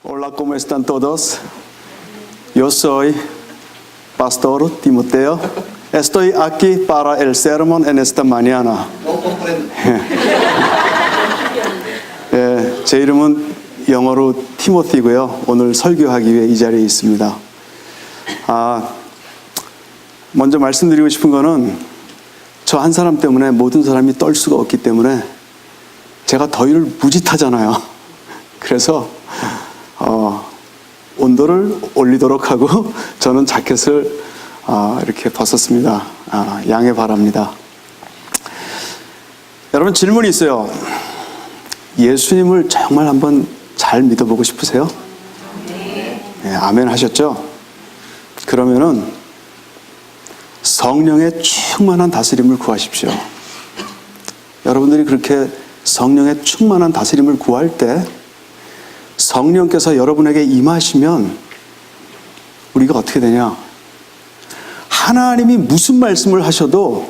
Hola, ¿cómo están todos? Yo soy Pastor Timoteo. Estoy aquí para el sermón en esta mañana. 제 이름은 영어로 티모티고요. 오늘 설교하기 위해 이 자리에 있습니다. 먼저 말씀드리고 싶은 거는 저 한 사람 때문에 모든 사람이 떨 수가 없기 때문에 제가 더위를 무지 타잖아요. 그래서 온도를 올리도록 하고 저는 자켓을 이렇게 벗었습니다. 양해 바랍니다. 여러분, 질문이 있어요. 예수님을 정말 한번 잘 믿어보고 싶으세요? 네, 아멘 하셨죠? 그러면은 성령의 충만한 다스림을 구하십시오. 여러분들이 그렇게 성령의 충만한 다스림을 구할 때 성령께서 여러분에게 임하시면 우리가 어떻게 되냐? 하나님이 무슨 말씀을 하셔도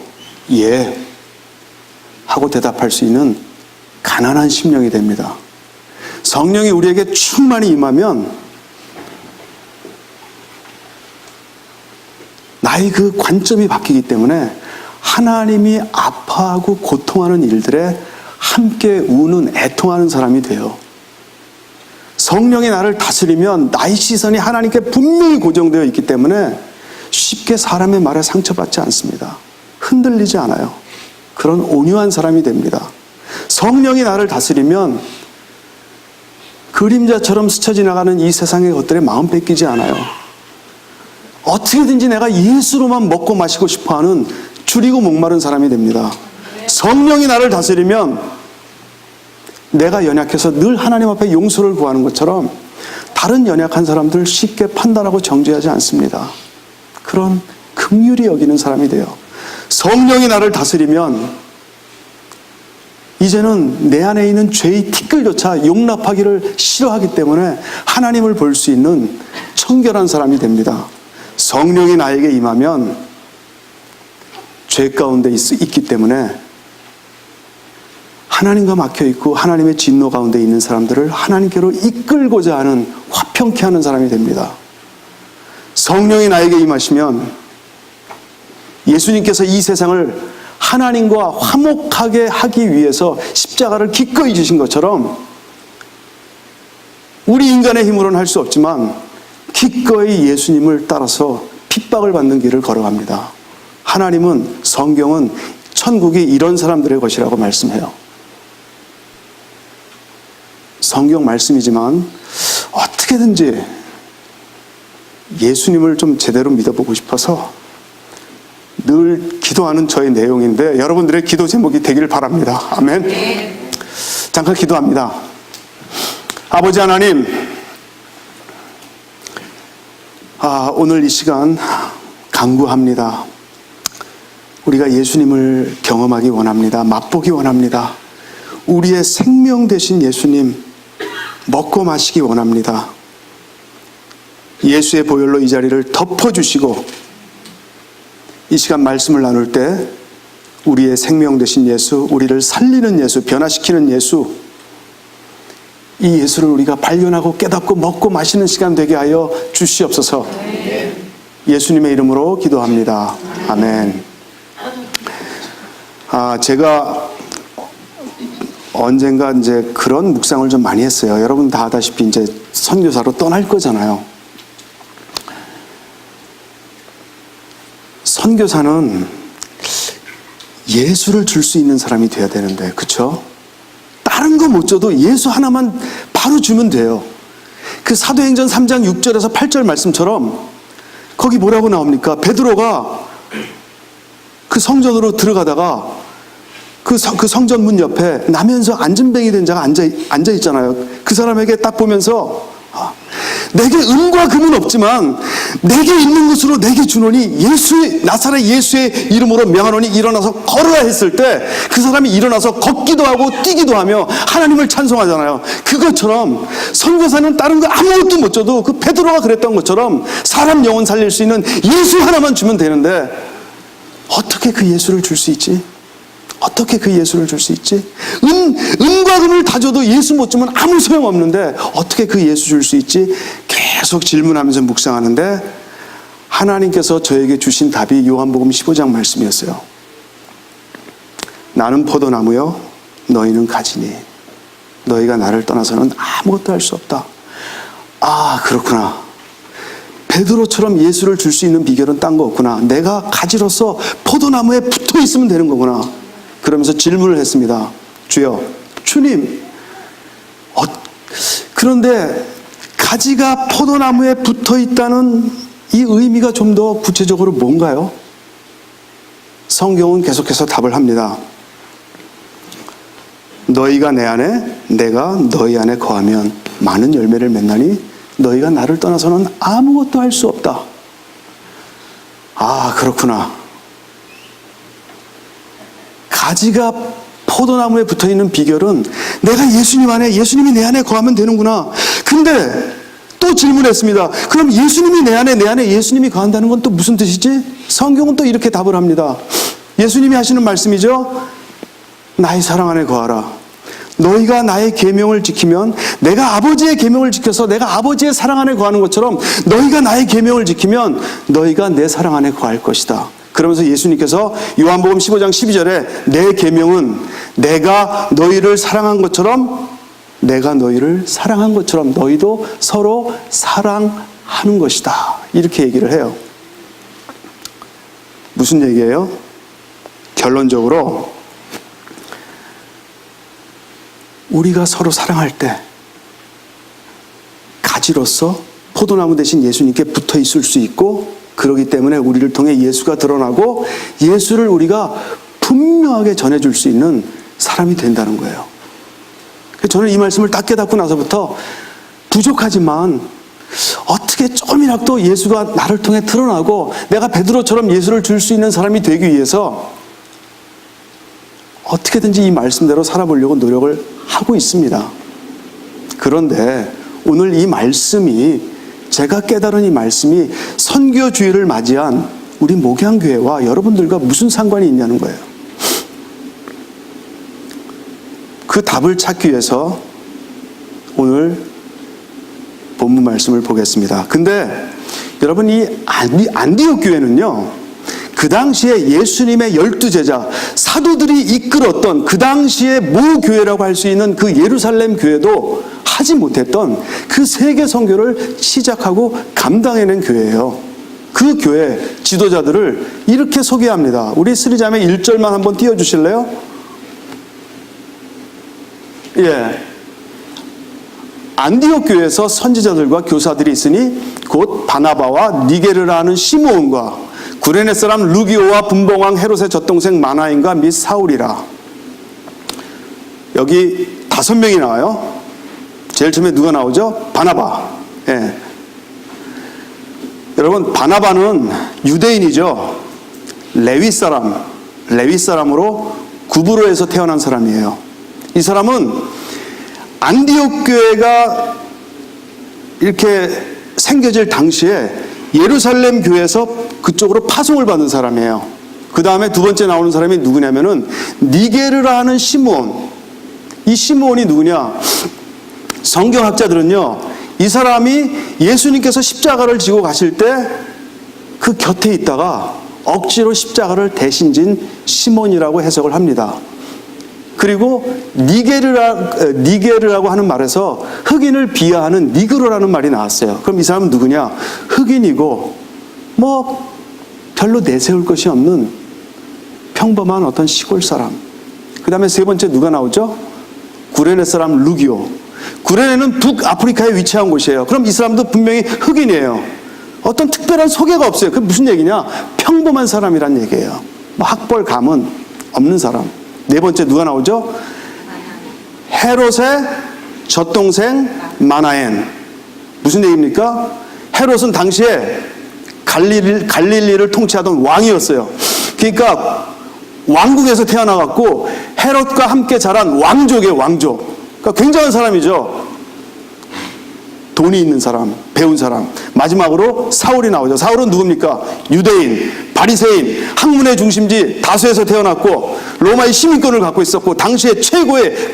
예 하고 대답할 수 있는 가난한 심령이 됩니다. 성령이 우리에게 충만히 임하면 나의 그 관점이 바뀌기 때문에 하나님이 아파하고 고통하는 일들에 함께 우는 애통하는 사람이 돼요. 성령이 나를 다스리면 나의 시선이 하나님께 분명히 고정되어 있기 때문에 쉽게 사람의 말에 상처받지 않습니다. 흔들리지 않아요. 그런 온유한 사람이 됩니다. 성령이 나를 다스리면 그림자처럼 스쳐 지나가는 이 세상의 것들에 마음 뺏기지 않아요. 어떻게든지 내가 예수로만 먹고 마시고 싶어하는 줄이고 목마른 사람이 됩니다. 성령이 나를 다스리면 내가 연약해서 늘 하나님 앞에 용서를 구하는 것처럼 다른 연약한 사람들 쉽게 판단하고 정죄하지 않습니다. 그런 긍휼히 여기는 사람이 돼요. 성령이 나를 다스리면 이제는 내 안에 있는 죄의 티끌조차 용납하기를 싫어하기 때문에 하나님을 볼 수 있는 청결한 사람이 됩니다. 성령이 나에게 임하면 죄 가운데 있기 때문에 하나님과 막혀있고 하나님의 진노 가운데 있는 사람들을 하나님께로 이끌고자 하는 화평케 하는 사람이 됩니다. 성령이 나에게 임하시면 예수님께서 이 세상을 하나님과 화목하게 하기 위해서 십자가를 기꺼이 지신 것처럼 우리 인간의 힘으로는 할 수 없지만 기꺼이 예수님을 따라서 핍박을 받는 길을 걸어갑니다. 하나님은, 성경은 천국이 이런 사람들의 것이라고 말씀해요. 성경 말씀이지만 어떻게든지 예수님을 좀 제대로 믿어보고 싶어서 늘 기도하는 저의 내용인데 여러분들의 기도 제목이 되기를 바랍니다. 아멘. 잠깐 기도합니다. 아버지 하나님, 오늘 이 시간 간구합니다. 우리가 예수님을 경험하기 원합니다. 맛보기 원합니다. 우리의 생명 되신 예수님 먹고 마시기 원합니다. 예수의 보혈로 이 자리를 덮어주시고 이 시간 말씀을 나눌 때 우리의 생명 되신 예수, 우리를 살리는 예수, 변화시키는 예수, 이 예수를 우리가 발견하고 깨닫고 먹고 마시는 시간 되게 하여 주시옵소서. 예수님의 이름으로 기도합니다. 아멘. 제가 언젠가 이제 그런 묵상을 좀 많이 했어요. 여러분 다 아다시피 이제 선교사로 떠날 거잖아요. 선교사는 예수를 줄 수 있는 사람이 돼야 되는데, 그쵸? 다른 거 못 줘도 예수 하나만 바로 주면 돼요. 그 사도행전 3장 6절에서 8절 말씀처럼 거기 뭐라고 나옵니까? 베드로가 그 성전으로 들어가다가 그 성전 문 옆에 나면서 안진뱅이 된 자가 앉아 있잖아요. 그 사람에게 딱 보면서 내게 은과 금은 없지만 내게 있는 것으로 내게 주노니 나사렛 예수의 이름으로 명하노니 일어나서 걸으라 했을 때 그 사람이 일어나서 걷기도 하고 뛰기도 하며 하나님을 찬송하잖아요. 그것처럼 선교사는 다른 거 아무것도 못 줘도 그 베드로가 그랬던 것처럼 사람 영혼 살릴 수 있는 예수 하나만 주면 되는데 어떻게 그 예수를 줄 수 있지? 어떻게 그 예수를 줄 수 있지? 은과 금을 다 줘도 예수 못 주면 아무 소용없는데 어떻게 그 예수 줄 수 있지? 계속 질문하면서 묵상하는데 하나님께서 저에게 주신 답이 요한복음 15장 말씀이었어요. 나는 포도나무요 너희는 가지니 너희가 나를 떠나서는 아무것도 할 수 없다. 아, 그렇구나. 베드로처럼 예수를 줄 수 있는 비결은 딴 거 없구나. 내가 가지로서 포도나무에 붙어 있으면 되는 거구나. 그러면서 질문을 했습니다. 주여, 주님, 그런데 가지가 포도나무에 붙어 있다는 이 의미가 좀 더 구체적으로 뭔가요? 성경은 계속해서 답을 합니다. 너희가 내 안에, 내가 너희 안에 거하면 많은 열매를 맺나니 너희가 나를 떠나서는 아무것도 할 수 없다. 아, 그렇구나. 가지가 포도나무에 붙어있는 비결은 내가 예수님 안에, 예수님이 내 안에 거하면 되는구나. 근데 또 질문했습니다. 그럼 예수님이 내 안에 예수님이 거한다는 건 또 무슨 뜻이지? 성경은 또 이렇게 답을 합니다. 예수님이 하시는 말씀이죠. 나의 사랑 안에 거하라. 너희가 나의 계명을 지키면 내가 아버지의 계명을 지켜서 내가 아버지의 사랑 안에 거하는 것처럼 너희가 나의 계명을 지키면 너희가 내 사랑 안에 거할 것이다. 그러면서 예수님께서 요한복음 15장 12절에 내 계명은 내가 너희를 사랑한 것처럼 내가 너희를 사랑한 것처럼 너희도 서로 사랑하는 것이다. 이렇게 얘기를 해요. 무슨 얘기예요? 결론적으로 우리가 서로 사랑할 때 가지로서 포도나무 대신 예수님께 붙어 있을 수 있고, 그러기 때문에 우리를 통해 예수가 드러나고 예수를 우리가 분명하게 전해줄 수 있는 사람이 된다는 거예요. 저는 이 말씀을 딱 깨닫고 나서부터 부족하지만 어떻게 조금이라도 예수가 나를 통해 드러나고 내가 베드로처럼 예수를 줄 수 있는 사람이 되기 위해서 어떻게든지 이 말씀대로 살아보려고 노력을 하고 있습니다. 그런데 오늘 이 말씀이, 제가 깨달은 이 말씀이 선교주의를 맞이한 우리 목양교회와 여러분들과 무슨 상관이 있냐는 거예요. 그 답을 찾기 위해서 오늘 본문 말씀을 보겠습니다. 근데 여러분, 이 안디옥 교회는요, 그 당시에 예수님의 12제자 사도들이 이끌었던 그 당시에 모교회라고 할 수 있는 그 예루살렘 교회도 하지 못했던 그 세계 선교를 시작하고 감당해낸 교회예요. 그 교회 지도자들을 이렇게 소개합니다. 우리 스리자매 1절만 한번 띄워주실래요? 예. 안디옥 교회에서 선지자들과 교사들이 있으니 곧 바나바와 니게르라 하는 시므온과 구레네 사람 루기오와 분봉왕 헤롯의 젖동생 마나인과 및 사울이라. 여기 5명이 나와요. 제일 처음에 누가 나오죠? 바나바. 예. 여러분, 바나바는 유대인이죠. 레위 사람으로 구브로에서 태어난 사람이에요. 이 사람은 안디옥 교회가 이렇게 생겨질 당시에 예루살렘 교회에서 그쪽으로 파송을 받은 사람이에요. 그 다음에 두 번째 나오는 사람이 누구냐면은 니게르라 하는 시므온. 이 시므온이 누구냐? 성경학자들은요, 이 사람이 예수님께서 십자가를 지고 가실 때 그 곁에 있다가 억지로 십자가를 대신 진 시몬이라고 해석을 합니다. 그리고 니게르라고 하는 말에서 흑인을 비하하는 니그로라는 말이 나왔어요. 그럼 이 사람은 누구냐? 흑인이고 뭐 별로 내세울 것이 없는 평범한 어떤 시골 사람. 그 다음에 세 번째 누가 나오죠? 구레네 사람 루기오. 구레네는 북아프리카에 위치한 곳이에요. 그럼 이 사람도 분명히 흑인이에요. 어떤 특별한 소개가 없어요. 그게 무슨 얘기냐? 평범한 사람이란 얘기예요. 뭐 학벌 감은 없는 사람. 네 번째 누가 나오죠? 헤롯의 젖동생 마나엔. 무슨 얘기입니까? 헤롯은 당시에 갈릴리를 통치하던 왕이었어요. 그러니까 왕국에서 태어나갖고 헤롯과 함께 자란 왕족이에요. 왕족. 그러니까 굉장한 사람이죠. 돈이 있는 사람, 배운 사람. 마지막으로 사울이 나오죠. 사울은 누굽니까? 유대인, 바리새인, 학문의 중심지 다수에서 태어났고 로마의 시민권을 갖고 있었고 당시에 최고의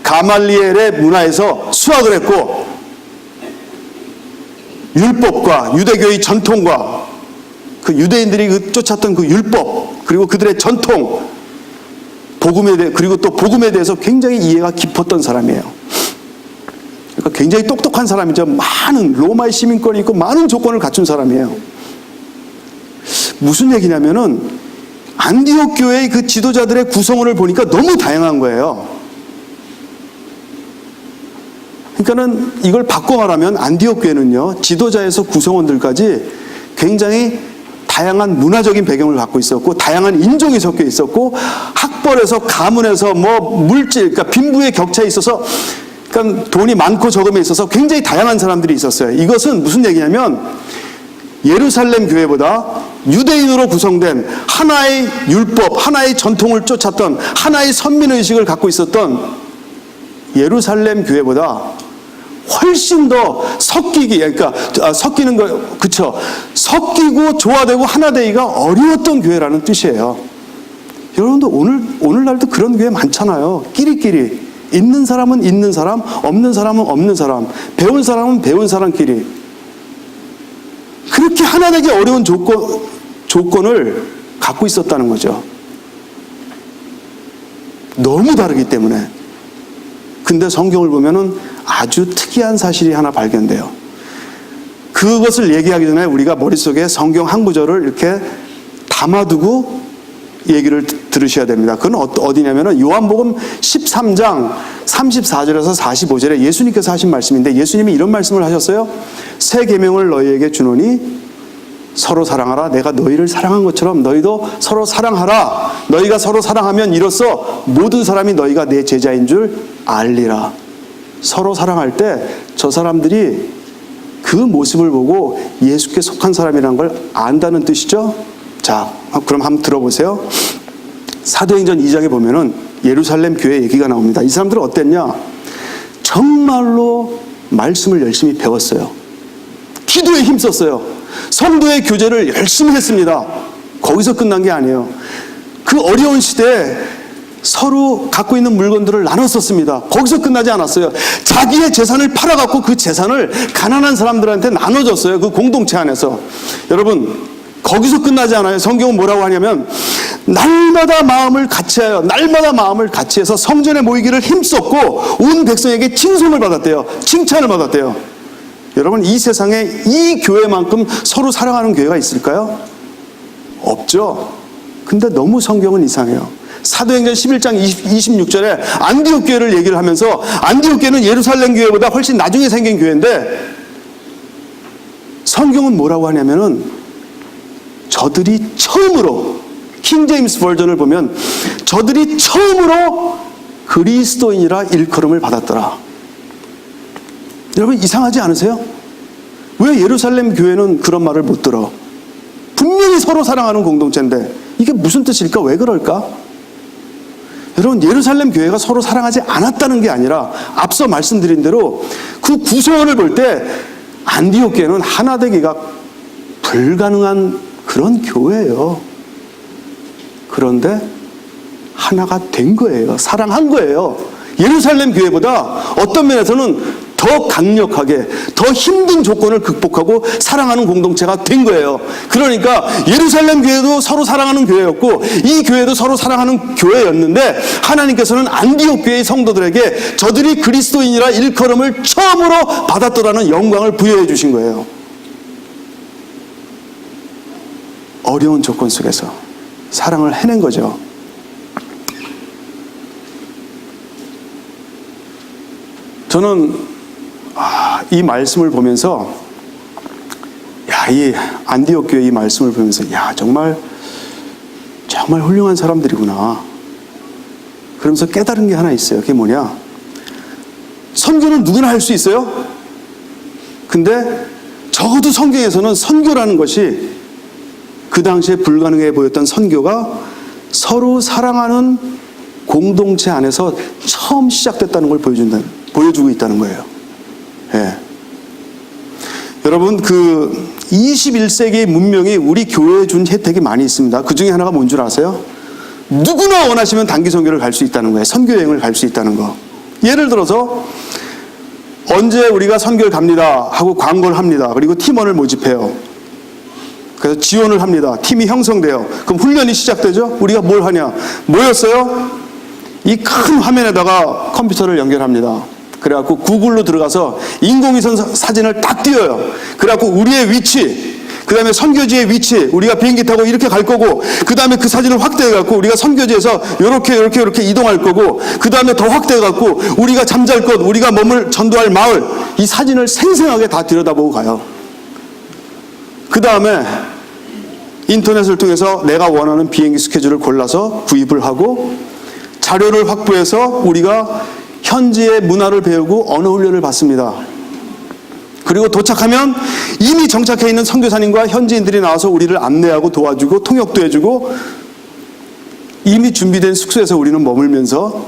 가말리엘의 문화에서 수학을 했고 율법과 유대교의 전통과 그 유대인들이 쫓았던 그 율법 그리고 그들의 전통 그리고 또 복음에 대해서 굉장히 이해가 깊었던 사람이에요. 그러니까 굉장히 똑똑한 사람이죠. 많은 로마의 시민권이 있고 많은 조건을 갖춘 사람이에요. 무슨 얘기냐면은 안디옥 교회의 그 지도자들의 구성원을 보니까 너무 다양한 거예요. 그러니까는 이걸 바꿔 말하면 안디옥 교회는요, 지도자에서 구성원들까지 굉장히 다양한 문화적인 배경을 갖고 있었고, 다양한 인종이 섞여 있었고, 학벌에서 가문에서 물질, 그러니까 빈부의 격차에 있어서, 그러니까 돈이 많고 적음에 있어서 굉장히 다양한 사람들이 있었어요. 이것은 무슨 얘기냐면 예루살렘 교회보다 유대인으로 구성된 하나의 율법, 하나의 전통을 쫓았던 하나의 선민의식을 갖고 있었던 예루살렘 교회보다 훨씬 더 섞이는 거, 그쵸? 섞이고 조화되고 하나 되기가 어려웠던 교회라는 뜻이에요. 여러분도 오늘날도 그런 교회 많잖아요. 끼리끼리. 있는 사람은 있는 사람, 없는 사람은 없는 사람, 배운 사람은 배운 사람끼리. 그렇게 하나 되기 어려운 조건을 갖고 있었다는 거죠. 너무 다르기 때문에. 근데 성경을 보면은 아주 특이한 사실이 하나 발견돼요. 그것을 얘기하기 전에 우리가 머릿속에 성경 한 구절을 이렇게 담아두고 얘기를 들으셔야 됩니다. 그건 어디냐면은 요한복음 13장 34절에서 45절에 예수님께서 하신 말씀인데, 예수님이 이런 말씀을 하셨어요. 새 계명을 너희에게 주노니 서로 사랑하라. 내가 너희를 사랑한 것처럼 너희도 서로 사랑하라. 너희가 서로 사랑하면 이로써 모든 사람이 너희가 내 제자인 줄 알리라. 서로 사랑할 때 저 사람들이 그 모습을 보고 예수께 속한 사람이라는 걸 안다는 뜻이죠. 자, 그럼 한번 들어보세요. 사도행전 2장에 보면은 예루살렘 교회 얘기가 나옵니다. 이 사람들은 어땠냐? 정말로 말씀을 열심히 배웠어요. 기도에 힘썼어요. 성도의 교제를 열심히 했습니다. 거기서 끝난 게 아니에요. 그 어려운 시대에 서로 갖고 있는 물건들을 나눴었습니다. 거기서 끝나지 않았어요. 자기의 재산을 팔아갖고 그 재산을 가난한 사람들한테 나눠줬어요. 그 공동체 안에서. 여러분, 거기서 끝나지 않아요. 성경은 뭐라고 하냐면 날마다 마음을 같이하여, 날마다 마음을 같이해서 성전에 모이기를 힘썼고 온 백성에게 칭송을 받았대요. 칭찬을 받았대요. 여러분, 이 세상에 이 교회만큼 서로 사랑하는 교회가 있을까요? 없죠. 근데 너무 성경은 이상해요. 사도행전 11장 26절에 안디옥 교회를 얘기를 하면서, 안디옥 교회는 예루살렘 교회보다 훨씬 나중에 생긴 교회인데 성경은 뭐라고 하냐면은 저들이 처음으로, 킹제임스 버전을 보면 저들이 처음으로 그리스도인이라 일컬음을 받았더라. 여러분, 이상하지 않으세요? 왜 예루살렘 교회는 그런 말을 못 들어? 분명히 서로 사랑하는 공동체인데 이게 무슨 뜻일까? 왜 그럴까? 여러분, 예루살렘 교회가 서로 사랑하지 않았다는 게 아니라 앞서 말씀드린 대로 그 구성원을 볼 때 안디옥 교회는 하나 되기가 불가능한 그런 교회예요. 그런데 하나가 된 거예요. 사랑한 거예요. 예루살렘 교회보다 어떤 면에서는 더 강력하게, 더 힘든 조건을 극복하고 사랑하는 공동체가 된 거예요. 그러니까 예루살렘 교회도 서로 사랑하는 교회였고 이 교회도 서로 사랑하는 교회였는데, 하나님께서는 안디옥 교회의 성도들에게 저들이 그리스도인이라 일컬음을 처음으로 받았더라는 영광을 부여해 주신 거예요. 어려운 조건 속에서 사랑을 해낸 거죠. 저는 이 말씀을 보면서, 이 안디옥 교회 이 말씀을 보면서, 정말 훌륭한 사람들이구나. 그러면서 깨달은 게 하나 있어요. 그게 뭐냐? 선교는 누구나 할 수 있어요. 근데 적어도 성경에서는 선교라는 것이, 그 당시에 불가능해 보였던 선교가 서로 사랑하는 공동체 안에서 처음 시작됐다는 걸 보여주고 있다는 거예요. 여러분, 그 21세기의 문명이 우리 교회에 준 혜택이 많이 있습니다. 그 중에 하나가 뭔 줄 아세요? 누구나 원하시면 단기 선교를 갈 수 있다는 거예요. 선교 여행을 갈 수 있다는 거. 예를 들어서 언제 우리가 선교를 갑니다 하고 광고를 합니다. 그리고 팀원을 모집해요. 그래서 지원을 합니다. 팀이 형성돼요. 그럼 훈련이 시작되죠. 우리가 뭘 하냐? 뭐였어요? 이 큰 화면에다가 컴퓨터를 연결합니다. 그래갖고 구글로 들어가서 인공위성 사진을 딱 띄워요. 그래갖고 우리의 위치, 그 다음에 선교지의 위치, 우리가 비행기 타고 이렇게 갈 거고, 그 다음에 그 사진을 확대해갖고 우리가 선교지에서 이렇게 이동할 거고, 그 다음에 더 확대해갖고 우리가 잠잘 곳, 우리가 전도할 마을, 이 사진을 생생하게 다 들여다보고 가요. 그 다음에 인터넷을 통해서 내가 원하는 비행기 스케줄을 골라서 구입을 하고 자료를 확보해서 우리가 현지의 문화를 배우고 언어 훈련을 받습니다. 그리고 도착하면 이미 정착해 있는 선교사님과 현지인들이 나와서 우리를 안내하고 도와주고 통역도 해주고 이미 준비된 숙소에서 우리는 머물면서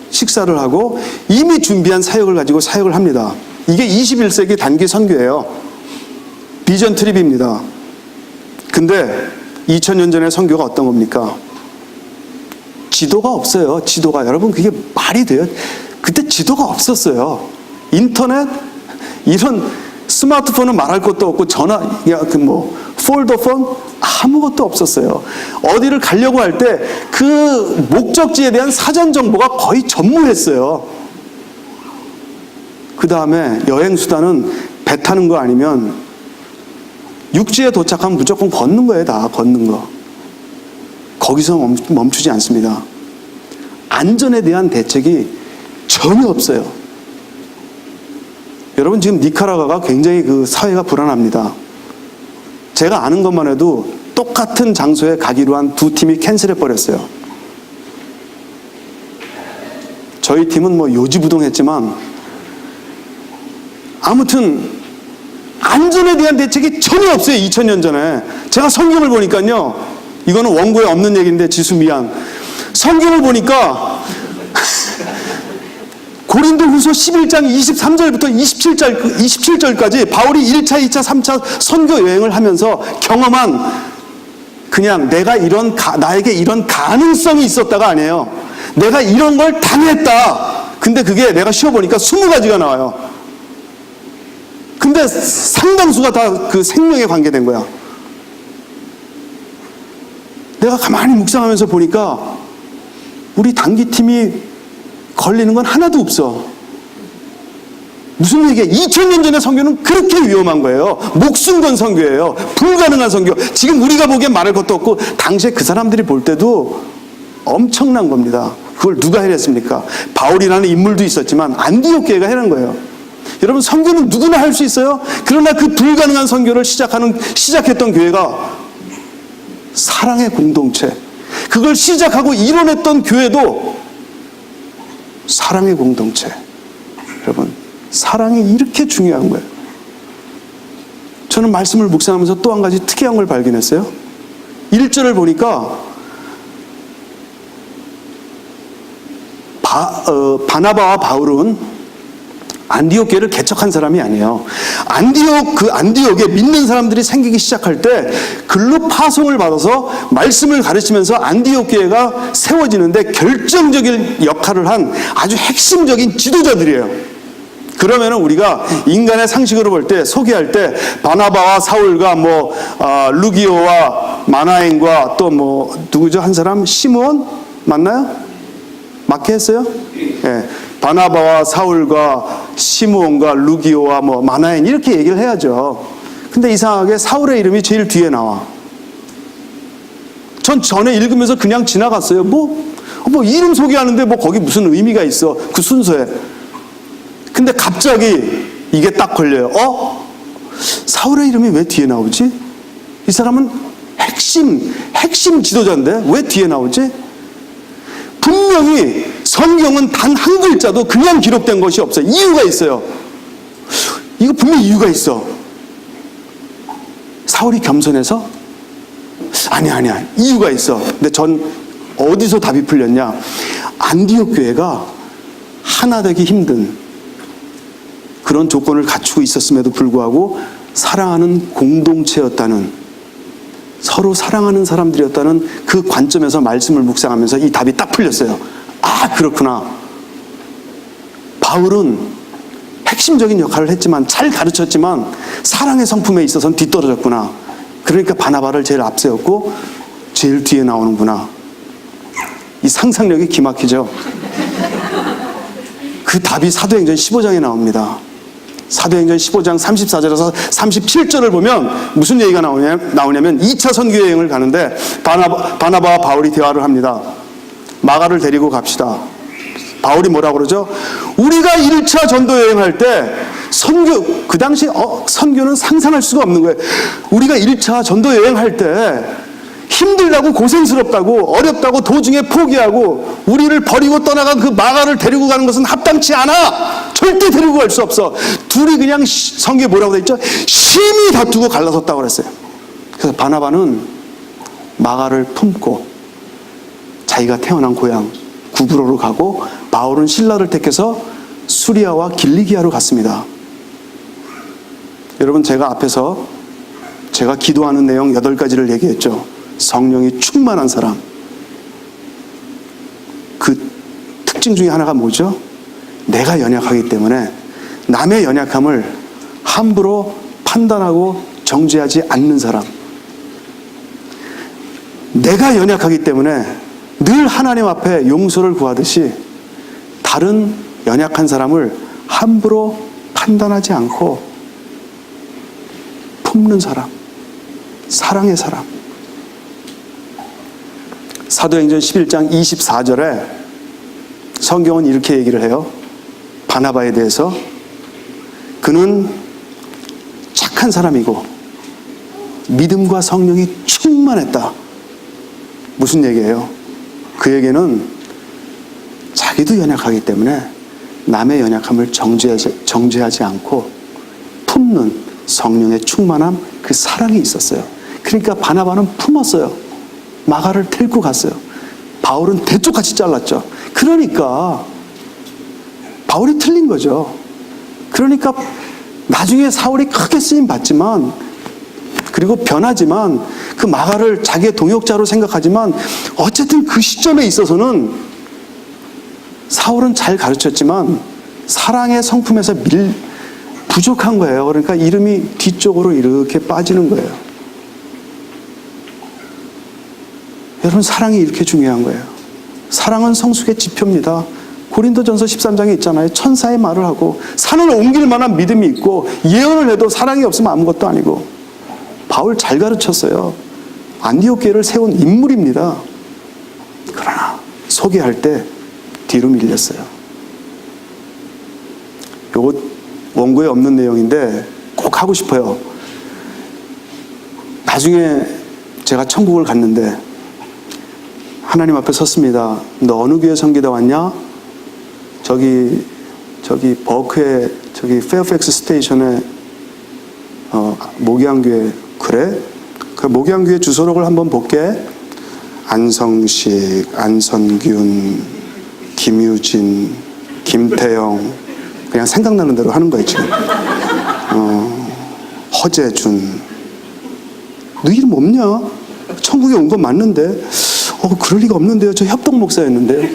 식사를 하고 이미 준비한 사역을 가지고 사역을 합니다. 이게 21세기 단기 선교예요. 비전 트립입니다. 근데 2000년 전의 선교가 어떤 겁니까? 지도가 없어요. 지도가. 여러분, 그게 말이 돼요? 그때 지도가 없었어요. 인터넷, 이런 스마트폰은 말할 것도 없고 폴더폰 아무것도 없었어요. 어디를 가려고 할 때 그 목적지에 대한 사전 정보가 거의 전무했어요. 그 다음에 여행 수단은 배 타는 거 아니면 육지에 도착하면 무조건 걷는 거예요. 다 걷는 거. 거기서 멈추지 않습니다. 안전에 대한 대책이 전혀 없어요. 여러분, 지금 니카라과가 굉장히 그 사회가 불안합니다. 제가 아는 것만 해도 똑같은 장소에 가기로 한 두 팀이 캔슬해 버렸어요. 저희 팀은 요지부동했지만 아무튼 안전에 대한 대책이 전혀 없어요. 2000년 전에. 제가 성경을 보니까요, 이거는 원고에 없는 얘기인데 지수 미안. 성경을 보니까 고린도후서 11장 23절부터 27절까지 바울이 1차, 2차, 3차 선교 여행을 하면서 경험한 그냥 나에게 이런 가능성이 있었다가 아니에요. 내가 이런 걸 당했다. 근데 그게 내가 쉬어보니까 20가지가 나와요. 근데 상당수가 다 그 생명에 관계된 거야. 내가 가만히 묵상하면서 보니까 우리 단기팀이 걸리는 건 하나도 없어. 무슨 얘기야? 2000년 전의 선교는 그렇게 위험한 거예요. 목숨 건 선교예요. 불가능한 선교. 지금 우리가 보기엔 말할 것도 없고 당시에 그 사람들이 볼 때도 엄청난 겁니다. 그걸 누가 해냈습니까? 바울이라는 인물도 있었지만 안디옥 교회가 해낸 거예요. 여러분, 선교는 누구나 할 수 있어요. 그러나 그 불가능한 선교를 시작했던 교회가 사랑의 공동체. 그걸 시작하고 이뤄냈던 교회도 사랑의 공동체. 여러분, 사랑이 이렇게 중요한 거예요. 저는 말씀을 묵상하면서 또 한 가지 특이한 걸 발견했어요. 1절을 보니까 바나바와 바울은 안디옥 교회를 개척한 사람이 아니에요. 안디옥에 믿는 사람들이 생기기 시작할 때 글로 파송을 받아서 말씀을 가르치면서 안디옥 교회가 세워지는데 결정적인 역할을 한 아주 핵심적인 지도자들이에요. 그러면은 우리가 인간의 상식으로 볼 때 소개할 때 바나바와 사울과 루기오와 마나엔과 또 누구죠? 한 사람 시므온 맞나요? 맞게 했어요? 예. 바나바와 사울과 시므온과 루기오와 마나엔 이렇게 얘기를 해야죠. 근데 이상하게 사울의 이름이 제일 뒤에 나와. 전 전에 읽으면서 그냥 지나갔어요. 이름 소개하는데 거기 무슨 의미가 있어. 그 순서에. 근데 갑자기 이게 딱 걸려요. 사울의 이름이 왜 뒤에 나오지? 이 사람은 핵심 지도자인데 왜 뒤에 나오지? 분명히 성경은 단 한 글자도 그냥 기록된 것이 없어요. 이유가 있어요. 이거 분명히 이유가 있어. 사울이 겸손해서? 아니야. 이유가 있어. 근데 전 어디서 답이 풀렸냐? 안디옥 교회가 하나 되기 힘든 그런 조건을 갖추고 있었음에도 불구하고 사랑하는 공동체였다는 서로 사랑하는 사람들이었다는 그 관점에서 말씀을 묵상하면서 이 답이 딱 풀렸어요. 아, 그렇구나. 바울은 핵심적인 역할을 했지만, 잘 가르쳤지만 사랑의 성품에 있어서는 뒤떨어졌구나. 그러니까 바나바를 제일 앞세웠고 제일 뒤에 나오는구나. 이 상상력이 기막히죠. 그 답이 사도행전 15장에 나옵니다. 사도행전 15장 34절에서 37절을 보면 무슨 얘기가 나오냐면 2차 선교 여행을 가는데 바나바와 바울이 대화를 합니다. 마가를 데리고 갑시다. 바울이 뭐라고 그러죠? 우리가 1차 전도 여행할 때 선교, 그 당시 선교는 상상할 수가 없는 거예요. 우리가 1차 전도 여행할 때 힘들다고, 고생스럽다고, 어렵다고, 도중에 포기하고 우리를 버리고 떠나간 그 마가를 데리고 가는 것은 합당치 않아. 절대 데리고 갈 수 없어. 둘이 그냥 성경에 뭐라고 돼 있죠? 심히 다투고 갈라섰다고 그랬어요. 그래서 바나바는 마가를 품고 자기가 태어난 고향 구브로로 가고, 바울은 실라를 택해서 수리아와 길리기아로 갔습니다. 여러분, 제가 앞에서 제가 기도하는 내용 8가지를 얘기했죠. 성령이 충만한 사람. 그 특징 중에 하나가 뭐죠? 내가 연약하기 때문에 남의 연약함을 함부로 판단하고 정죄하지 않는 사람. 내가 연약하기 때문에 늘 하나님 앞에 용서를 구하듯이 다른 연약한 사람을 함부로 판단하지 않고 품는 사람, 사랑의 사람. 사도행전 11장 24절에 성경은 이렇게 얘기를 해요. 바나바에 대해서 그는 착한 사람이고 믿음과 성령이 충만했다. 무슨 얘기예요? 그에게는 자기도 연약하기 때문에 남의 연약함을 정죄하지 않고 품는 성령의 충만함, 그 사랑이 있었어요. 그러니까 바나바는 품었어요. 마가를 데리고 갔어요. 바울은 대쪽같이 잘랐죠. 그러니까 바울이 틀린 거죠. 그러니까 나중에 사울이 크게 쓰임 받지만, 그리고 변하지만, 그 마가를 자기의 동역자로 생각하지만, 어쨌든 그 시점에 있어서는 사울은 잘 가르쳤지만 사랑의 성품에서 부족한 거예요. 그러니까 이름이 뒤쪽으로 이렇게 빠지는 거예요. 여러분, 사랑이 이렇게 중요한 거예요. 사랑은 성숙의 지표입니다. 고린도전서 13장에 있잖아요. 천사의 말을 하고 산을 옮길 만한 믿음이 있고 예언을 해도 사랑이 없으면 아무것도 아니고. 바울 잘 가르쳤어요. 안디옥 교회를 세운 인물입니다. 그러나 소개할 때 뒤로 밀렸어요. 요거 원고에 없는 내용인데 꼭 하고 싶어요. 나중에 제가 천국을 갔는데 하나님 앞에 섰습니다. 너 어느 교회 섬기다 왔냐? 저기 버크에 저기 페어팩스 스테이션에 목양교회. 그래? 그 목양교회 주소록을 한번 볼게. 안성식, 안선균, 김유진, 김태영, 그냥 생각나는 대로 하는 거예요 지금. 허재준. 너 이름 없냐? 천국에 온 건 맞는데. 그럴 리가 없는데요. 저 협동 목사였는데요.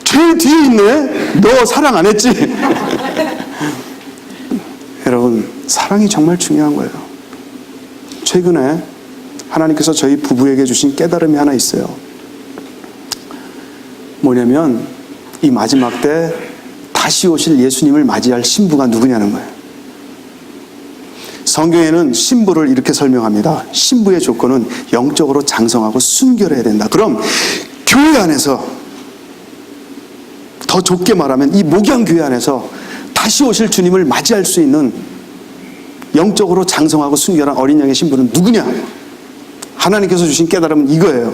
제일 뒤에 있네. 너 사랑 안 했지? 여러분, 사랑이 정말 중요한 거예요. 최근에 하나님께서 저희 부부에게 주신 깨달음이 하나 있어요. 뭐냐면 이 마지막 때 다시 오실 예수님을 맞이할 신부가 누구냐는 거예요. 성경에는 신부를 이렇게 설명합니다. 신부의 조건은 영적으로 장성하고 순결해야 된다. 그럼 교회 안에서, 더 좁게 말하면 이 목양교회 안에서 다시 오실 주님을 맞이할 수 있는 영적으로 장성하고 순결한 어린 양의 신부는 누구냐? 하나님께서 주신 깨달음은 이거예요.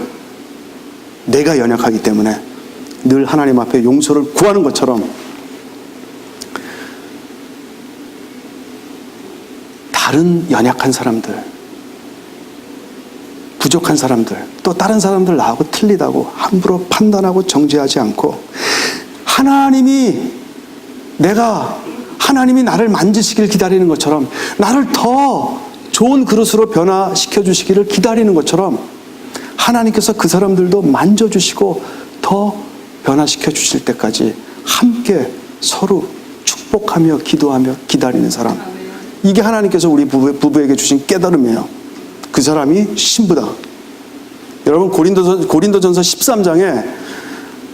내가 연약하기 때문에 늘 하나님 앞에 용서를 구하는 것처럼 다른 연약한 사람들, 부족한 사람들, 또 다른 사람들 나하고 틀리다고 함부로 판단하고 정죄하지 않고, 하나님이 나를 만지시길 기다리는 것처럼 나를 더 좋은 그릇으로 변화시켜 주시기를 기다리는 것처럼 하나님께서 그 사람들도 만져주시고 더 변화시켜 주실 때까지 함께 서로 축복하며 기도하며 기다리는 사람. 이게 하나님께서 우리 부부에게 주신 깨달음이에요. 그 사람이 신부다. 여러분 고린도전서 13장에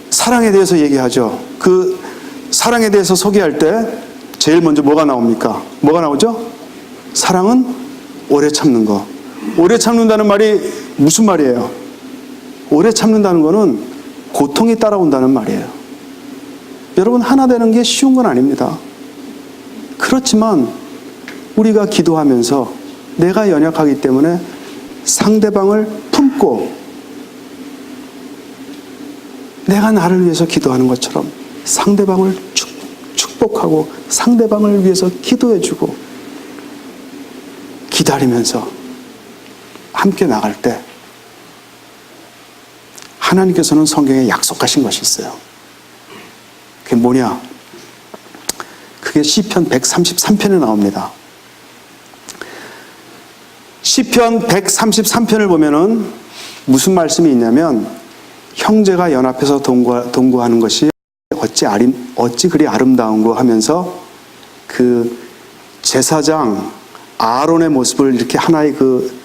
사랑에 대해서 얘기하죠. 그 사랑에 대해서 소개할 때 제일 먼저 뭐가 나옵니까? 뭐가 나오죠? 사랑은 오래 참는 거. 오래 참는다는 말이 무슨 말이에요? 오래 참는다는 거는 고통이 따라온다는 말이에요. 여러분, 하나 되는 게 쉬운 건 아닙니다. 그렇지만 우리가 기도하면서 내가 연약하기 때문에 상대방을 품고 내가 나를 위해서 기도하는 것처럼 상대방을 축복하고 상대방을 위해서 기도해주고 기다리면서 함께 나갈 때 하나님께서는 성경에 약속하신 것이 있어요. 그게 뭐냐? 그게 시편 133편에 나옵니다. 시편 133편을 보면은 무슨 말씀이 있냐면 형제가 연합해서 동거하는 것이 어찌 그리 아름다운고 하면서 그 제사장 아론의 모습을 이렇게 하나의 그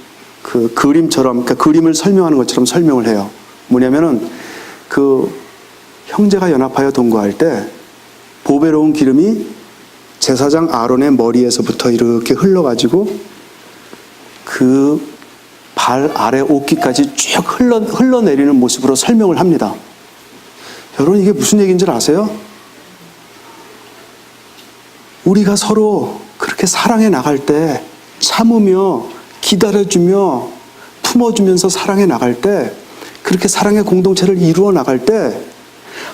그림처럼, 그러니까 그림을 설명하는 것처럼 설명을 해요. 뭐냐면은 그 형제가 연합하여 동거할 때 보배로운 기름이 제사장 아론의 머리에서부터 이렇게 흘러가지고 그 발 아래 옷깃까지 쭉 흘러내리는 모습으로 설명을 합니다. 여러분, 이게 무슨 얘기인지 아세요? 우리가 서로 그렇게 사랑해 나갈 때 참으며 기다려주며 품어주면서 사랑해 나갈 때 그렇게 사랑의 공동체를 이루어 나갈 때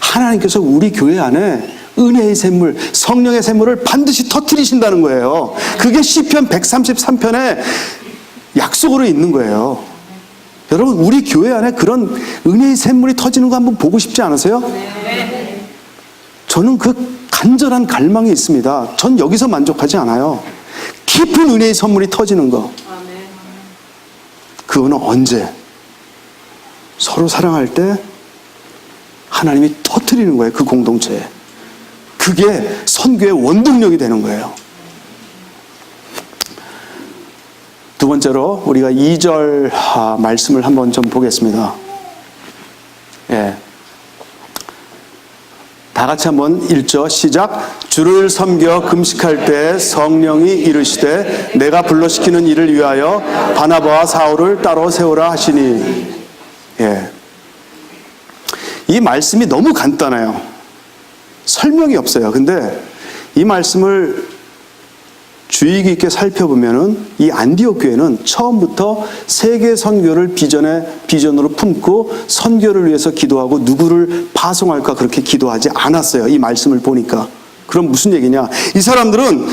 하나님께서 우리 교회 안에 은혜의 샘물, 성령의 샘물을 반드시 터뜨리신다는 거예요. 그게 시편 133편에 약속으로 있는 거예요. 여러분, 우리 교회 안에 그런 은혜의 샘물이 터지는 거 한번 보고 싶지 않으세요? 네. 저는 그 간절한 갈망이 있습니다. 전 여기서 만족하지 않아요. 깊은 은혜의 선물이 터지는 거. 그거는 언제? 서로 사랑할 때 하나님이 터뜨리는 거예요. 그 공동체에. 그게 선교의 원동력이 되는 거예요. 두 번째로 우리가 2절 말씀을 한번 좀 보겠습니다. 예. 다 같이 한번 읽죠. 시작. 주를 섬겨 금식할 때 성령이 이르시되 내가 불러시키는 일을 위하여 바나바와 사울을 따로 세우라 하시니. 예. 이 말씀이 너무 간단해요. 설명이 없어요. 근데 이 말씀을 주의 깊게 살펴보면은 이 안디옥 교회는 처음부터 세계 선교를 비전으로 품고 선교를 위해서 기도하고 누구를 파송할까 그렇게 기도하지 않았어요. 이 말씀을 보니까. 그럼 무슨 얘기냐? 이 사람들은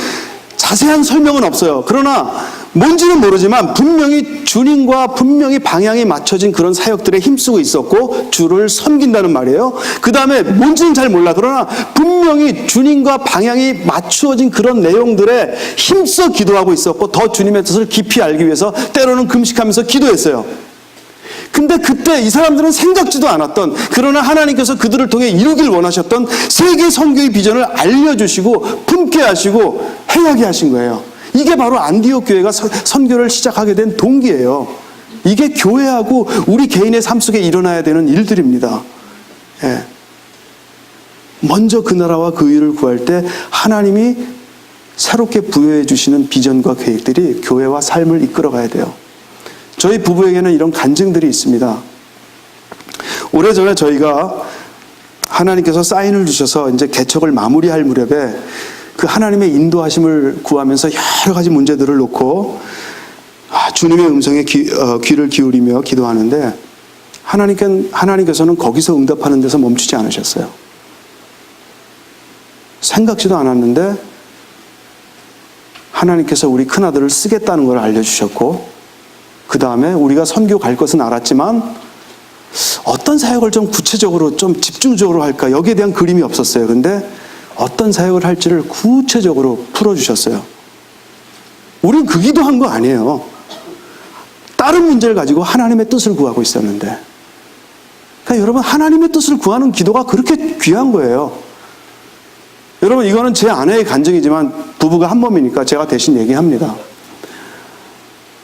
자세한 설명은 없어요. 그러나 뭔지는 모르지만 분명히 주님과 분명히 방향이 맞춰진 그런 사역들에 힘쓰고 있었고 주를 섬긴다는 말이에요. 그 다음에 뭔지는 잘 몰라. 그러나 분명히 주님과 방향이 맞추어진 그런 내용들에 힘써 기도하고 있었고 더 주님의 뜻을 깊이 알기 위해서 때로는 금식하면서 기도했어요. 근데 그때 이 사람들은 생각지도 않았던, 그러나 하나님께서 그들을 통해 이루길 원하셨던 세계 선교의 비전을 알려주시고 품게 하시고 행하게 하신 거예요. 이게 바로 안디옥 교회가 선교를 시작하게 된 동기예요. 이게 교회하고 우리 개인의 삶 속에 일어나야 되는 일들입니다. 예. 먼저 그 나라와 그 의를 구할 때 하나님이 새롭게 부여해 주시는 비전과 계획들이 교회와 삶을 이끌어가야 돼요. 저희 부부에게는 이런 간증들이 있습니다. 오래전에 저희가 하나님께서 사인을 주셔서 이제 개척을 마무리할 무렵에 그 하나님의 인도하심을 구하면서 여러 가지 문제들을 놓고 주님의 음성에 귀를 기울이며 기도하는데 하나님께서는 거기서 응답하는 데서 멈추지 않으셨어요. 생각지도 않았는데 하나님께서 우리 큰아들을 쓰겠다는 걸 알려주셨고, 그 다음에 우리가 선교 갈 것은 알았지만 어떤 사역을 좀 구체적으로 좀 집중적으로 할까, 여기에 대한 그림이 없었어요. 근데 어떤 사역을 할지를 구체적으로 풀어주셨어요. 우린 그 기도한 거 아니에요. 다른 문제를 가지고 하나님의 뜻을 구하고 있었는데. 그러니까 여러분, 하나님의 뜻을 구하는 기도가 그렇게 귀한 거예요. 여러분, 이거는 제 아내의 간증이지만 부부가 한 몸이니까 제가 대신 얘기합니다.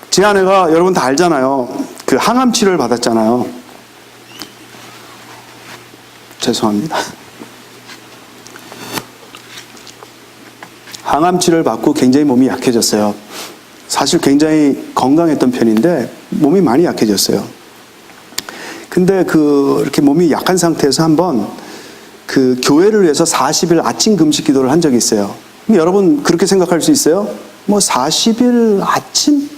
제 아내가 여러분 다 알잖아요. 그 항암 치료를 받았잖아요. 죄송합니다. 항암 치료를 받고 굉장히 몸이 약해졌어요. 사실 굉장히 건강했던 편인데 몸이 많이 약해졌어요. 근데 이렇게 몸이 약한 상태에서 한번 그 교회를 위해서 40일 아침 금식 기도를 한 적이 있어요. 여러분 그렇게 생각할 수 있어요? 뭐 40일 아침?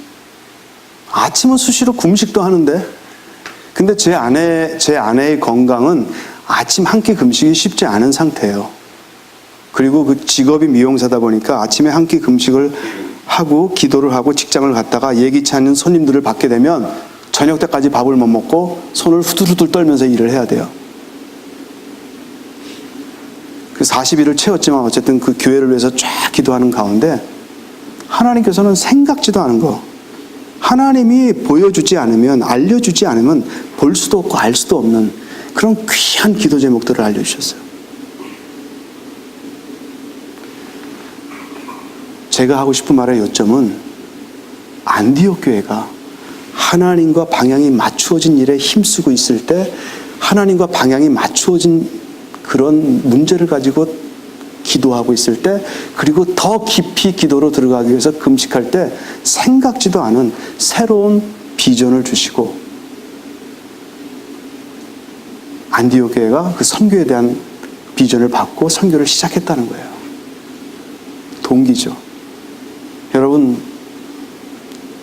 아침은 수시로 금식도 하는데. 근데 제 아내의 건강은 아침 한 끼 금식이 쉽지 않은 상태예요. 그리고 그 직업이 미용사다 보니까 아침에 한 끼 금식을 하고 기도를 하고 직장을 갔다가 예기치 않은 손님들을 받게 되면 저녁 때까지 밥을 못 먹고 손을 후들후들 떨면서 일을 해야 돼요. 그 40일을 채웠지만 어쨌든 그 교회를 위해서 쫙 기도하는 가운데 하나님께서는 생각지도 않은 거, 하나님이 보여주지 않으면, 알려주지 않으면 볼 수도 없고 알 수도 없는 그런 귀한 기도 제목들을 알려주셨어요. 제가 하고 싶은 말의 요점은 안디옥 교회가 하나님과 방향이 맞추어진 일에 힘쓰고 있을 때, 하나님과 방향이 맞추어진 그런 문제를 가지고 기도하고 있을 때, 그리고 더 깊이 기도로 들어가기 위해서 금식할 때 생각지도 않은 새로운 비전을 주시고, 안디옥 교회가 그 선교에 대한 비전을 받고 선교를 시작했다는 거예요. 동기죠. 여러분,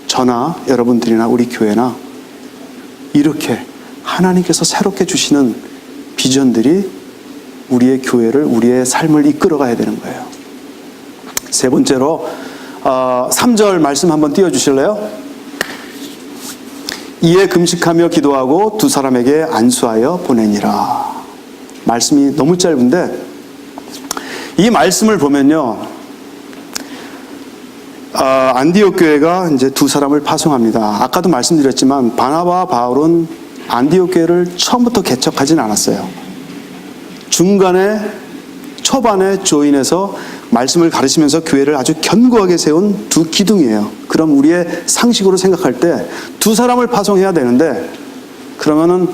저나 여러분들이나 우리 교회나 이렇게 하나님께서 새롭게 주시는 비전들이 우리의 교회를, 우리의 삶을 이끌어 가야 되는 거예요. 세 번째로 3절 말씀 한번 띄워주실래요? 이에 금식하며 기도하고 두 사람에게 안수하여 보내니라. 말씀이 너무 짧은데 이 말씀을 보면요, 안디옥 교회가 이제 두 사람을 파송합니다. 아까도 말씀드렸지만 바나바와 바울은 안디옥 교회를 처음부터 개척하진 않았어요. 중간에 초반에 조인해서 말씀을 가르치면서 교회를 아주 견고하게 세운 두 기둥이에요. 그럼 우리의 상식으로 생각할 때 두 사람을 파송해야 되는데, 그러면은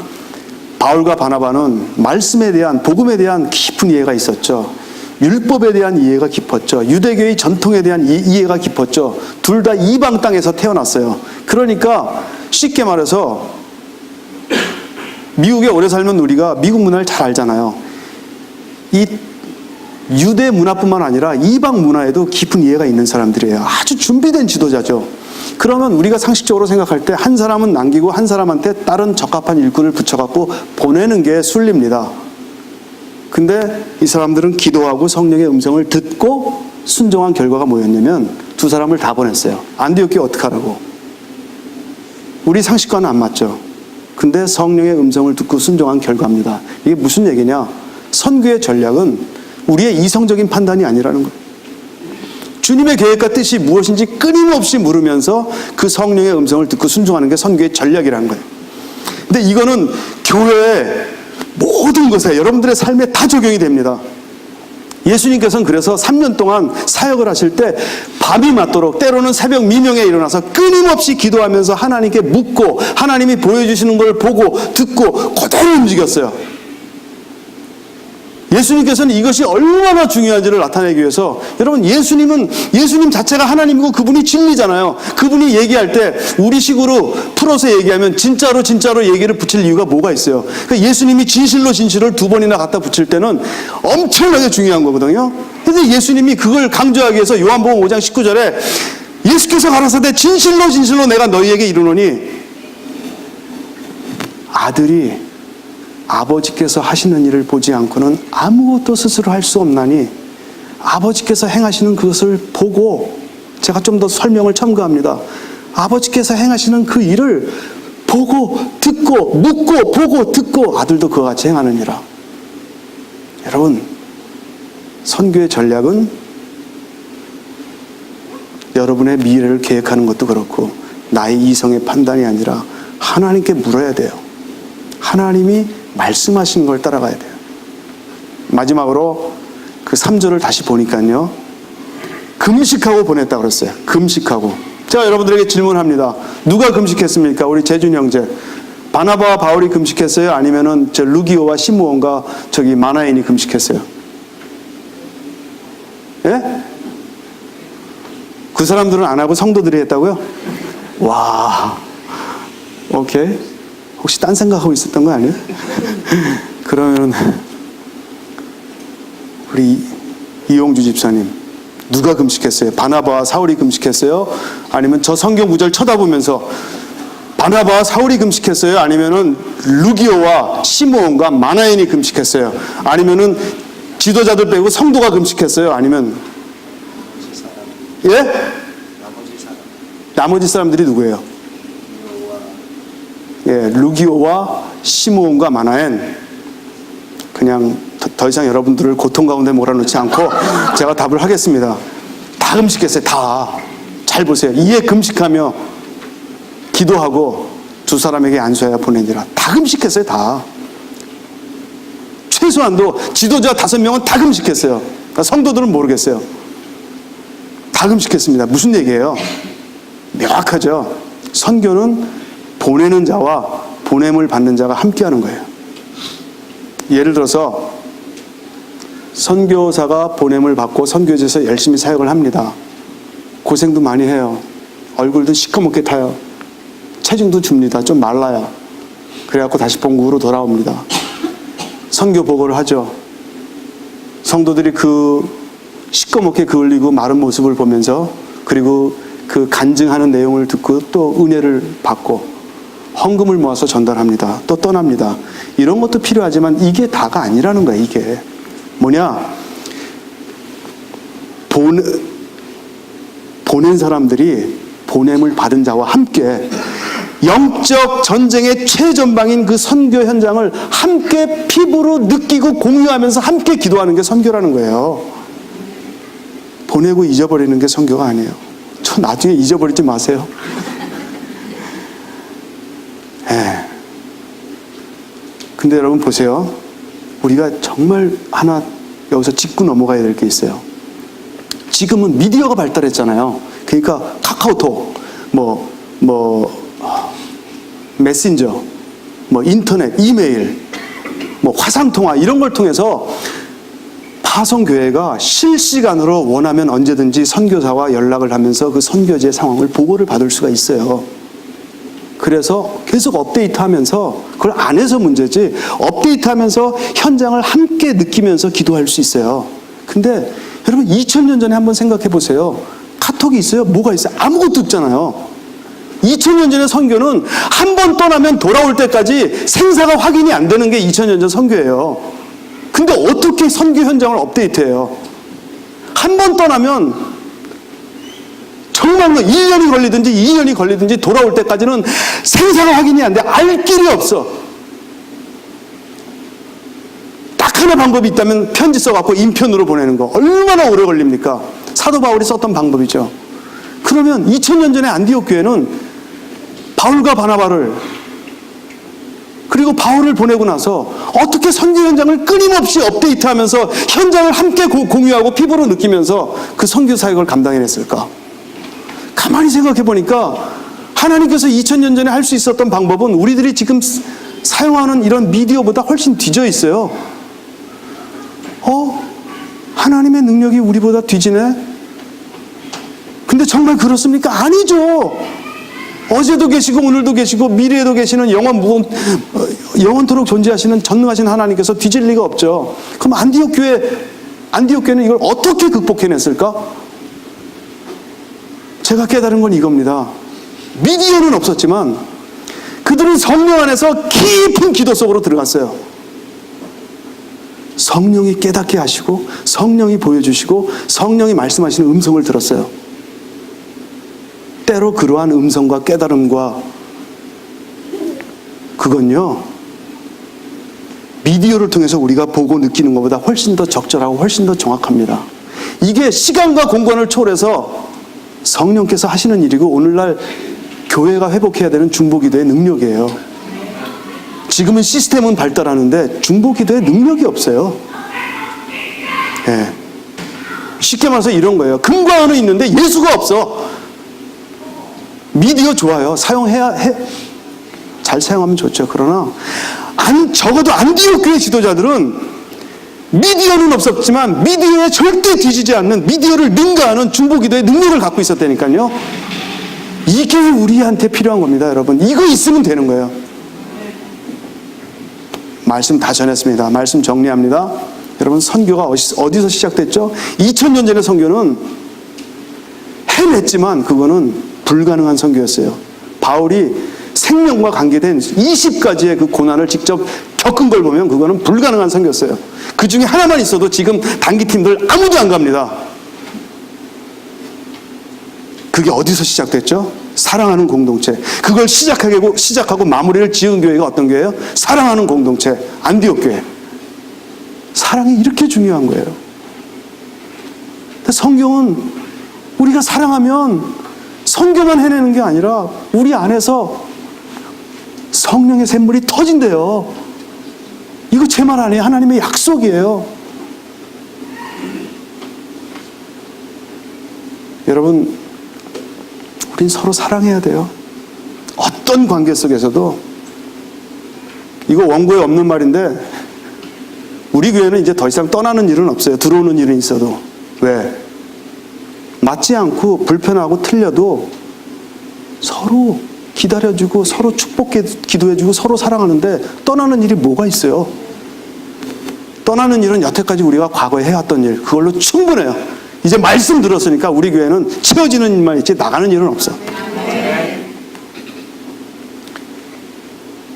바울과 바나바는 말씀에 대한, 복음에 대한 깊은 이해가 있었죠. 율법에 대한 이해가 깊었죠. 유대교의 전통에 대한 이해가 깊었죠. 둘 다 이방 땅에서 태어났어요. 그러니까 쉽게 말해서 미국에 오래 살면 우리가 미국 문화를 잘 알잖아요. 이 유대 문화뿐만 아니라 이방 문화에도 깊은 이해가 있는 사람들이에요. 아주 준비된 지도자죠. 그러면 우리가 상식적으로 생각할 때 한 사람은 남기고 한 사람한테 다른 적합한 일꾼을 붙여갖고 보내는 게 순리입니다. 근데 이 사람들은 기도하고 성령의 음성을 듣고 순종한 결과가 뭐였냐면 두 사람을 다 보냈어요. 안디옥 교회 어떡하라고. 우리 상식과는 안 맞죠. 근데 성령의 음성을 듣고 순종한 결과입니다. 이게 무슨 얘기냐? 선교의 전략은 우리의 이성적인 판단이 아니라는 거예요. 주님의 계획과 뜻이 무엇인지 끊임없이 물으면서 그 성령의 음성을 듣고 순종하는 게 선교의 전략이라는 거예요. 근데 이거는 교회의 모든 것에, 여러분들의 삶에 다 적용이 됩니다. 예수님께서는 그래서 3년 동안 사역을 하실 때 밤이 맞도록, 때로는 새벽 미명에 일어나서 끊임없이 기도하면서 하나님께 묻고, 하나님이 보여주시는 걸 보고 듣고 그대로 움직였어요. 예수님께서는 이것이 얼마나 중요한지를 나타내기 위해서, 여러분, 예수님 자체가 하나님이고 그분이 진리잖아요. 그분이 얘기할 때 우리식으로 풀어서 얘기하면 진짜로 얘기를 붙일 이유가 뭐가 있어요? 그러니까 예수님이 진실로 두 번이나 갖다 붙일 때는 엄청나게 중요한 거거든요. 그런데 예수님이 그걸 강조하기 위해서 요한복음 5장 19절에 예수께서 가라사대 진실로 내가 너희에게 이르노니, 아들이 아버지께서 하시는 일을 보지 않고는 아무것도 스스로 할 수 없나니 아버지께서 행하시는 그것을 보고, 제가 좀 더 설명을 첨가합니다. 아버지께서 행하시는 그 일을 보고 듣고 묻고 보고 듣고 아들도 그와 같이 행하느니라. 여러분, 선교의 전략은 여러분의 미래를 계획하는 것도 그렇고 나의 이성의 판단이 아니라 하나님께 물어야 돼요. 하나님이 말씀하신 걸 따라가야 돼요. 마지막으로 그 3절을 다시 보니까요, 금식하고 보냈다고 그랬어요. 금식하고. 제가 여러분들에게 질문합니다. 누가 금식했습니까? 우리 재준 형제. 바나바와 바울이 금식했어요? 아니면은 저 루기오와 시므온과 저기 마나엔이 금식했어요? 예? 그 사람들은 안 하고 성도들이 했다고요? 와, 오케이. 혹시 딴 생각하고 있었던 거 아니에요? 그러면 우리 이용주 집사님, 누가 금식했어요? 바나바와 사울이 금식했어요? 아니면 저 성경 구절 쳐다보면서 바나바와 사울이 금식했어요? 아니면은 루기오와 시므온과 마나엔이 금식했어요? 아니면은 지도자들 빼고 성도가 금식했어요? 아니면 예? 나머지 사람들이 누구예요? 예, 루기오와 시므온과 마나엔. 그냥 더 이상 여러분들을 고통 가운데 몰아넣지 않고 제가 답을 하겠습니다. 다 금식했어요. 다. 잘 보세요. 이에 금식하며 기도하고 두 사람에게 안수하여 보내니라. 다 금식했어요. 다. 최소한도 지도자 5명은 다 금식했어요. 성도들은 모르겠어요. 다 금식했습니다. 무슨 얘기예요? 명확하죠. 선교는 보내는 자와 보냄을 받는 자가 함께하는 거예요. 예를 들어서 선교사가 보냄을 받고 선교지에서 열심히 사역을 합니다. 고생도 많이 해요. 얼굴도 시커멓게 타요. 체중도 줍니다. 좀 말라요. 그래갖고 다시 본국으로 돌아옵니다. 선교 보고를 하죠. 성도들이 그 시꺼멓게 그을리고 마른 모습을 보면서, 그리고 그 간증하는 내용을 듣고 또 은혜를 받고 헌금을 모아서 전달합니다. 또 떠납니다. 이런 것도 필요하지만 이게 다가 아니라는 거예요. 이게 뭐냐, 보낸 사람들이 보냄을 받은 자와 함께 영적 전쟁의 최전방인 그 선교 현장을 함께 피부로 느끼고 공유하면서 함께 기도하는 게 선교라는 거예요. 보내고 잊어버리는 게 선교가 아니에요. 저 나중에 잊어버리지 마세요. 예. 근데 여러분 보세요. 우리가 정말 하나 여기서 짚고 넘어가야 될 게 있어요. 지금은 미디어가 발달했잖아요. 그러니까 카카오톡, 메신저, 인터넷, 이메일, 화상통화 이런 걸 통해서 파송교회가 실시간으로 원하면 언제든지 선교사와 연락을 하면서 그 선교지의 상황을 보고를 받을 수가 있어요. 그래서 계속 업데이트하면서, 그걸 안 해서 문제지, 업데이트하면서 현장을 함께 느끼면서 기도할 수 있어요. 근데 여러분 2000년 전에 한번 생각해 보세요. 카톡이 있어요? 뭐가 있어요? 아무것도 없잖아요. 2000년 전의 선교는 한 번 떠나면 돌아올 때까지 생사가 확인이 안 되는 게 2000년 전 선교예요. 근데 어떻게 선교 현장을 업데이트해요? 한 번 떠나면 정말로 1년이 걸리든지 2년이 걸리든지 돌아올 때까지는 생사가 확인이 안 돼. 알 길이 없어. 딱 하나 방법이 있다면 편지 써갖고 인편으로 보내는 거. 얼마나 오래 걸립니까? 사도 바울이 썼던 방법이죠. 그러면 2000년 전에 안디옥 교회는 바울과 바나바를, 그리고 바울을 보내고 나서 어떻게 선교 현장을 끊임없이 업데이트하면서 현장을 함께 공유하고 피부로 느끼면서 그 선교 사역을 감당해냈을까? 가만히 생각해 보니까 하나님께서 2000년 전에 할 수 있었던 방법은 우리들이 지금 사용하는 이런 미디어보다 훨씬 뒤져 있어요. 하나님의 능력이 우리보다 뒤지네? 근데 정말 그렇습니까? 아니죠. 어제도 계시고 오늘도 계시고 미래에도 계시는 영원토록 존재하시는 전능하신 하나님께서 뒤질 리가 없죠. 그럼 안디옥 교회는 이걸 어떻게 극복해냈을까? 제가 깨달은 건 이겁니다. 미디어는 없었지만 그들은 성령 안에서 깊은 기도 속으로 들어갔어요. 성령이 깨닫게 하시고 성령이 보여주시고 성령이 말씀하시는 음성을 들었어요. 때로 그러한 음성과 깨달음과 그건요, 미디어를 통해서 우리가 보고 느끼는 것보다 훨씬 더 적절하고 훨씬 더 정확합니다. 이게 시간과 공간을 초월해서 성령께서 하시는 일이고 오늘날 교회가 회복해야 되는 중보기도의 능력이에요. 지금은 시스템은 발달하는데 중보기도의 능력이 없어요. 예. 쉽게 말해서 이런 거예요. 금과 은은 있는데 예수가 없어. 미디어 좋아요. 잘 사용하면 좋죠. 그러나 적어도 안디옥 교회 지도자들은 미디어는 없었지만 미디어에 절대 뒤지지 않는, 미디어를 능가하는 중보기도의 능력을 갖고 있었다니까요. 이게 우리한테 필요한 겁니다, 여러분. 이거 있으면 되는 거예요. 말씀 다 전했습니다. 말씀 정리합니다. 여러분, 선교가 어디서 시작됐죠? 2000년 전의 선교는 해냈지만 그거는 불가능한 선교였어요. 바울이 생명과 관계된 20가지의 그 고난을 직접 겪은 걸 보면 그거는 불가능한 선교였어요. 그 중에 하나만 있어도 지금 단기팀들 아무도 안 갑니다. 그게 어디서 시작됐죠? 사랑하는 공동체. 그걸 시작하고 마무리를 지은 교회가 어떤 교회예요? 사랑하는 공동체, 안디옥 교회. 사랑이 이렇게 중요한 거예요. 성경은 우리가 사랑하면 선교만 해내는 게 아니라 우리 안에서 성령의 샘물이 터진대요. 이거 제 말 아니에요. 하나님의 약속이에요. 여러분, 우린 서로 사랑해야 돼요. 어떤 관계 속에서도. 이거 원고에 없는 말인데 우리 교회는 이제 더 이상 떠나는 일은 없어요. 들어오는 일은 있어도. 왜? 맞지 않고 불편하고 틀려도 서로 기다려주고 서로 축복해 기도해주고 서로 사랑하는데 떠나는 일이 뭐가 있어요? 떠나는 일은 여태까지 우리가 과거에 해왔던 일, 그걸로 충분해요. 이제 말씀 들었으니까 우리 교회는 채워지는 일만 있지 나가는 일은 없어.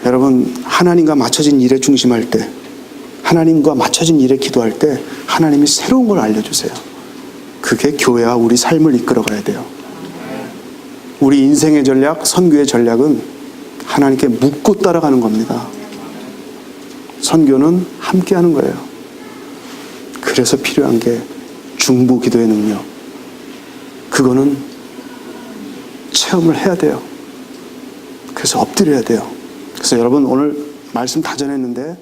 여러분, 하나님과 맞춰진 일에 중심할 때, 하나님과 맞춰진 일에 기도할 때 하나님이 새로운 걸 알려주세요. 그게 교회와 우리 삶을 이끌어가야 돼요. 우리 인생의 전략, 선교의 전략은 하나님께 묻고 따라가는 겁니다. 선교는 함께 하는 거예요. 그래서 필요한 게 중보 기도의 능력. 그거는 체험을 해야 돼요. 그래서 엎드려야 돼요. 그래서 여러분, 오늘 말씀 다 전했는데